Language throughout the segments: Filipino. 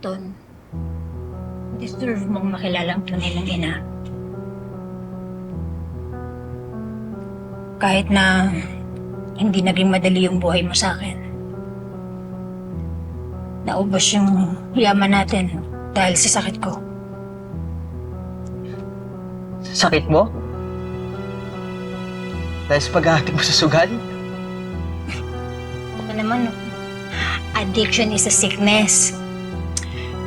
Anton, deserve mong makilala ang tunay ng ina. Kahit na hindi naging madali yung buhay mo sa akin. Naubos yung yaman natin dahil sa sakit ko. Sakit mo? Dahil sa pag-ahati mo sa sugal? Ano naman, addiction is a sickness.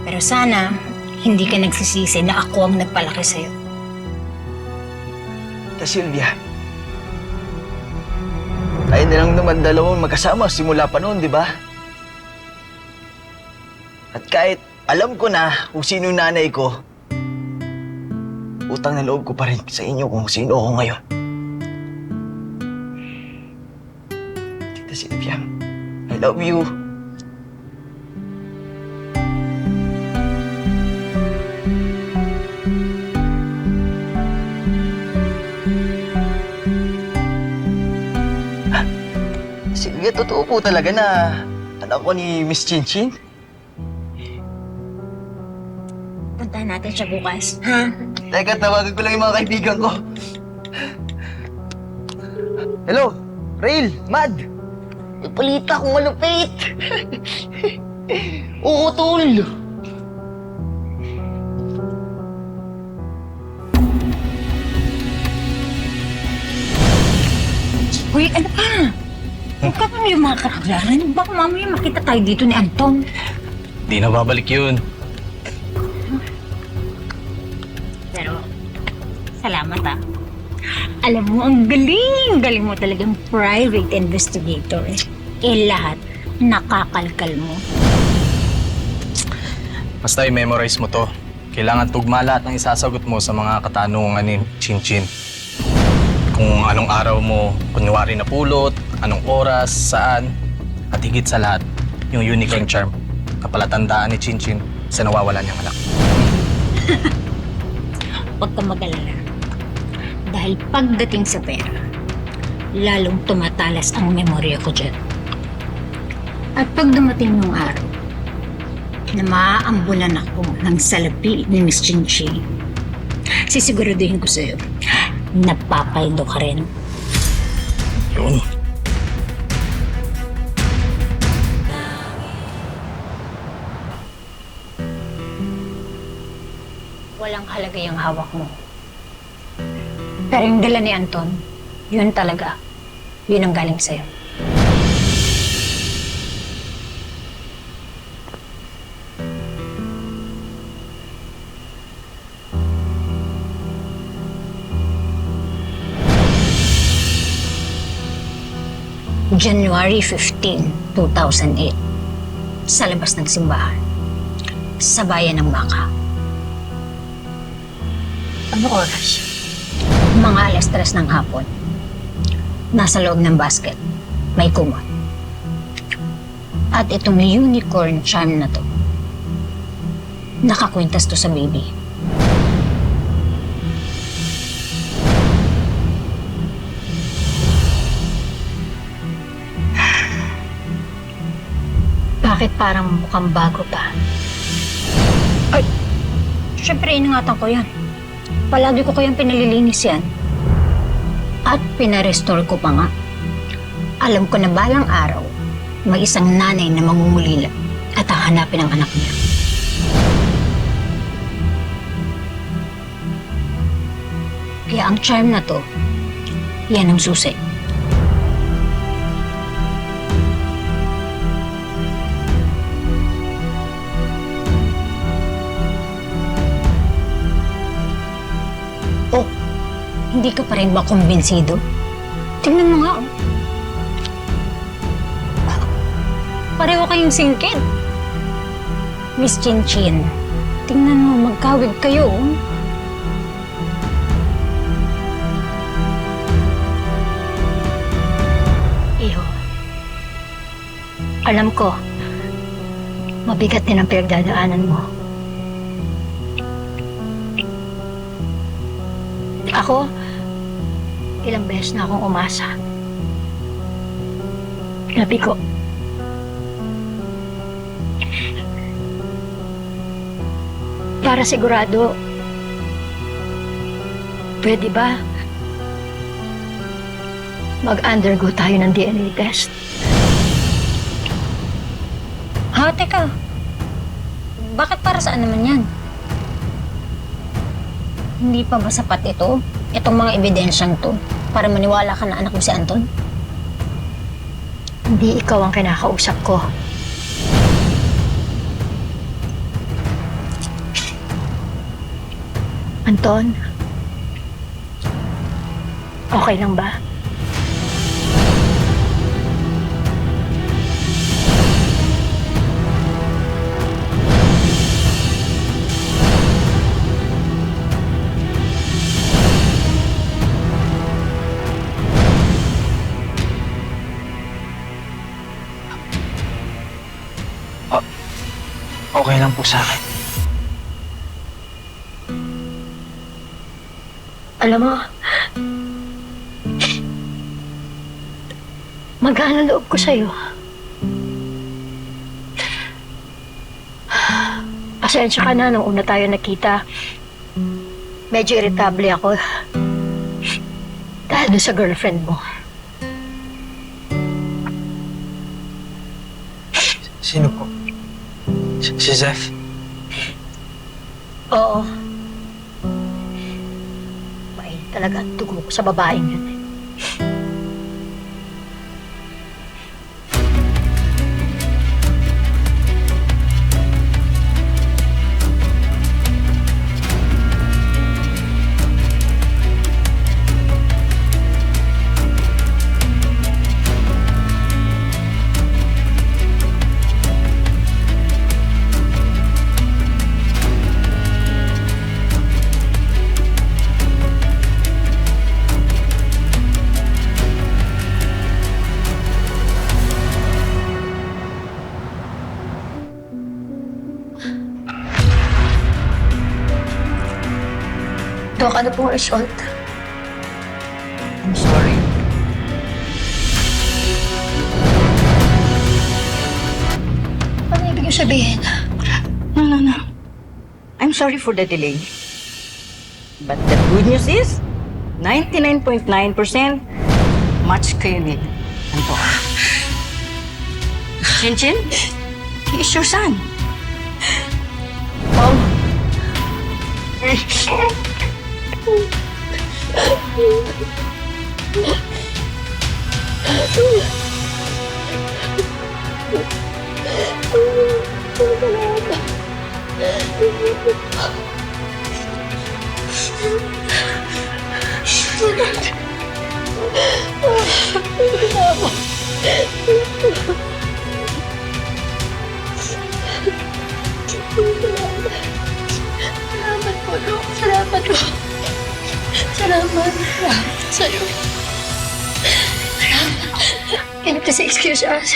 Pero sana, hindi ka nagsisisi na ako ang nagpalaki sa'yo. Sylvia, tayo na lang naman dalawang magkasama simula pa noon, di ba? At kahit alam ko na kung sino yung nanay ko, utang na loob ko pa rin sa inyo kung sino ako ngayon. Tita Sylvia, I love you. Sylvia, totoo po talaga na anak ko ni Miss Chinchin? Puntahan natin siya bukas, ha? Teka, tawagan ko lang yung mga kaibigan ko. Hello, Rail, Mad. May palita akong malupit. Oo, tol. Uy, ano ka? Huwag ka pa yung mga karaglaran. Baka mamaya makita tayo dito ni Anton. Di na babalik yun. Pero, salamat ah. Alam mo, ang galing! Galing mo talagang private investigator eh. Eh lahat, nakakalkal mo. Basta i-memorize mo to. Kailangan tugma lahat ng isasagot mo sa mga katanungan ni Chinchin. Kung anong araw mo, kunwari na pulot, anong oras, saan, at higit sa lahat, yung unicorn charm na palatandaan ni Chinchin sa nawawalan niyang anak. Huwag ka mag-alala. Dahil pagdating sa pera, lalong tumatalas ang memorya ko dyan. At pag dumating yung araw, na maaambulan ako ng salapi ni Miss Chinchi, sisiguraduhin ko sa'yo, napapaldo ka rin. Yun. Walang halaga yung hawak mo. Pero yung dala ni Anton, yun talaga. Yun ang galing sa'yo. January 15, 2008. Sa labas ng simbahan. Sa bayan ng Baka. Ano oras? Mga alas 3 ng hapon. Nasa loob ng basket. May kumot. At itong unicorn charm na to. Nakakwintas to sa baby. Bakit parang mukhang bago pa? Ay! Siyempre, iningatan ko yan. Palagi ko kayang pinalilinis yan. At pinarestore ko pa nga. Alam ko na balang araw, may isang nanay na mangungulila at hahanapin ang anak niya. Kaya ang charm na to, yan ang susi. Oh, hindi ka pa rin ba kumbinsido? Tingnan mo nga, oh. Pareho kayong singkit. Miss Chinchin, tingnan mo, magkawig kayo, oh. Iho, alam ko, mabigat din ang pinagdadaanan mo. Ako, ilang beses na akong umasa. Sabi ko, Para sigurado, pwede ba mag-undergo tayo ng DNA test? Ha, teka. Bakit para saan naman yan? Hindi pa ba sapat ito? Itong mga ebidensyang to para maniwala ka na anak mo si Anton? Hindi ikaw ang kinakausap ko. Anton? Okay lang ba? Okay lang po sa akin. Alam mo, magaan ang loob ko sa'yo. Pasensya ka na nung una tayo nakita. Medyo irritable ako. Dahil doon sa girlfriend mo. Sino po? Si Zeph? Oo. Mainit talaga ang dugo ko sa babaeng yun. Dok, ano pong result? I'm sorry. Ano ibig sabihin? No. I'm sorry for the delay. But the good news is, 99.9% match kayo ni Anton. Chin, he is your son. Mom! Salamat po, Dok. Salamat po. Salamat. Salamat sa'yo. Can you please excuse us?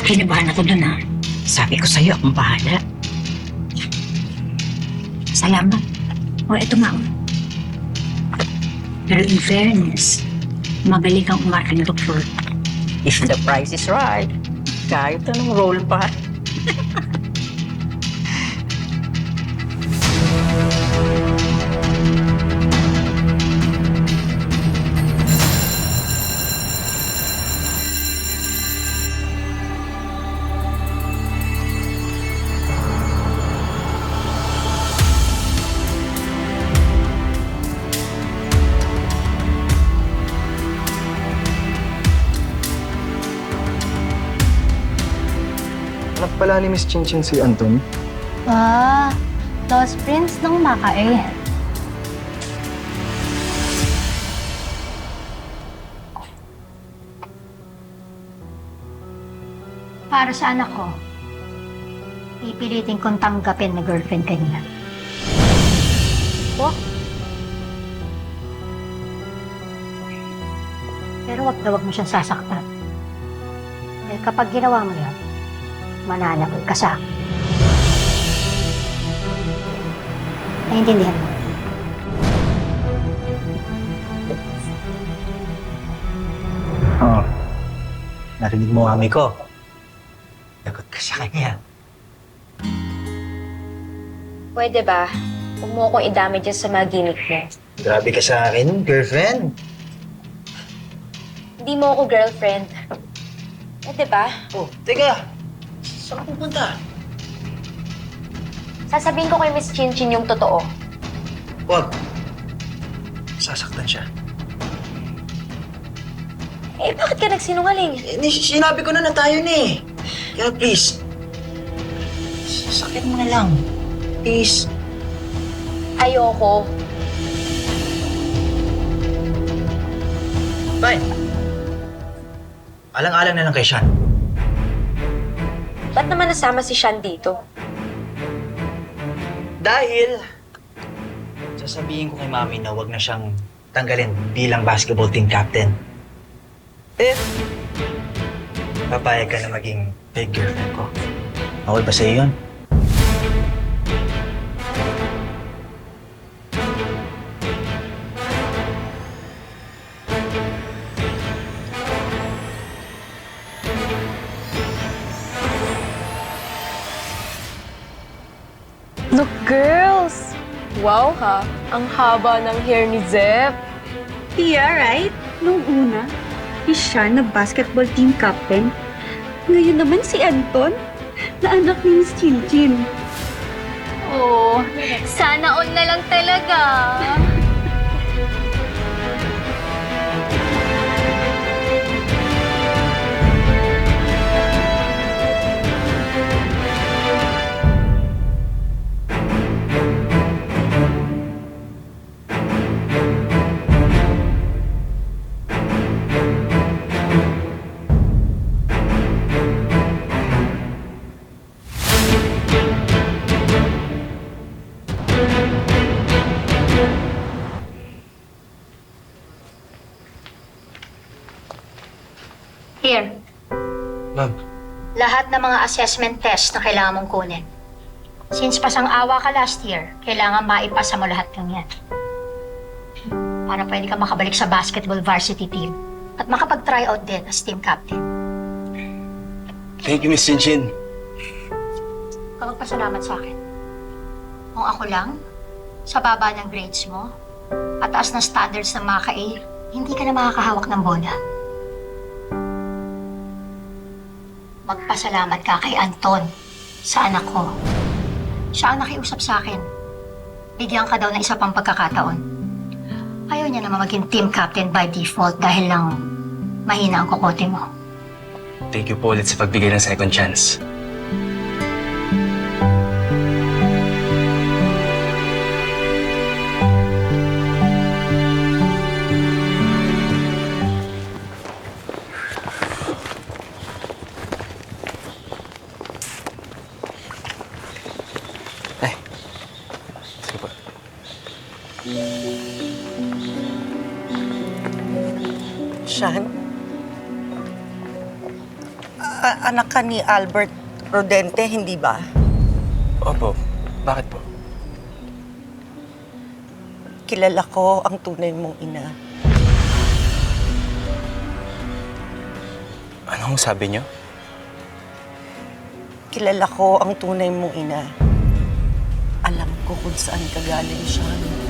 Kinabahan ako dun, ha? Sabi ko sa'yo, akong bahala. Salamat. O, eto nga. Oh. Pero in fairness, magaling kang umarte ng doktor. If the price is right, kahit anong role pa. Anak pala ni Miss Chinchin si Anton. Ah, Lost Prince ng Makae. Para sa anak ko, pipilitin kong tanggapin na girlfriend ka niya. Oh? Pero wag na wag mo siyang sasaktan. Eh, kapag ginawa mo yan, mananakot ka sa akin. Naiintindihan mo? narinig mo mami ko. Lagot ka sa kanya. Pwede ba? Huwag mo akong idami dyan sa mga gimmick mo. Grabe ka sa akin, girlfriend. Hindi mo ako girlfriend. Pwede ba? Oh, teka. Saan ka pupunta? Sasabihin ko kay Miss Chinchin yung totoo. Wag. Sasaktan siya. Eh, bakit ka nagsinungaling? Sinabi ko na tayo na eh. Kaya please. Sakit mo na lang. Please. Ayoko. Bye. Alang-alang na lang kay Sean. Ba't naman nasama si Sean dito? Dahil sasabihin ko kay mami na wag na siyang tanggalin bilang basketball team captain. If papayag ka na maging big girlfriend ko. Okay ba sa'yo yun? Look, girls! Wow ha, ang haba ng hair ni Zep. Yeah, right? Nung una, si Sean na basketball team captain. Ngayon naman si Anton, na anak ni Miss Chinchin. Oh, sana all na lang talaga. Here, Ma'am. lahat ng mga assessment test na kailangan mong kunin. Since pasang-awa ka last year, kailangan maipasa mo lahat ng yan. Para pwede ka makabalik sa basketball varsity team at makapag-tryout din as team captain. Thank you, Miss Chinchin. Huwag magpasalamat sa akin. Kung ako lang, sa baba ng grades mo, at taas ng standards ng mga ka-A, hindi ka na makakahawak ng bola. Magpasalamat ka kay Anton, sa anak ko. Siya ang nakiusap sa akin. Bigyan ka daw ng isa pang pagkakataon. Ayaw niya naman maging team captain by default dahil lang mahina ang kokote mo. Thank you po ulit sa pagbigay ng second chance. Sige po. Sean? Anak ka ni Albert Rodente, hindi ba? Opo. Bakit po? Kilala ko ang tunay mong ina. Anong sabi niyo? Kilala ko ang tunay mong ina. Alam ko kung saan ka galing, Sean.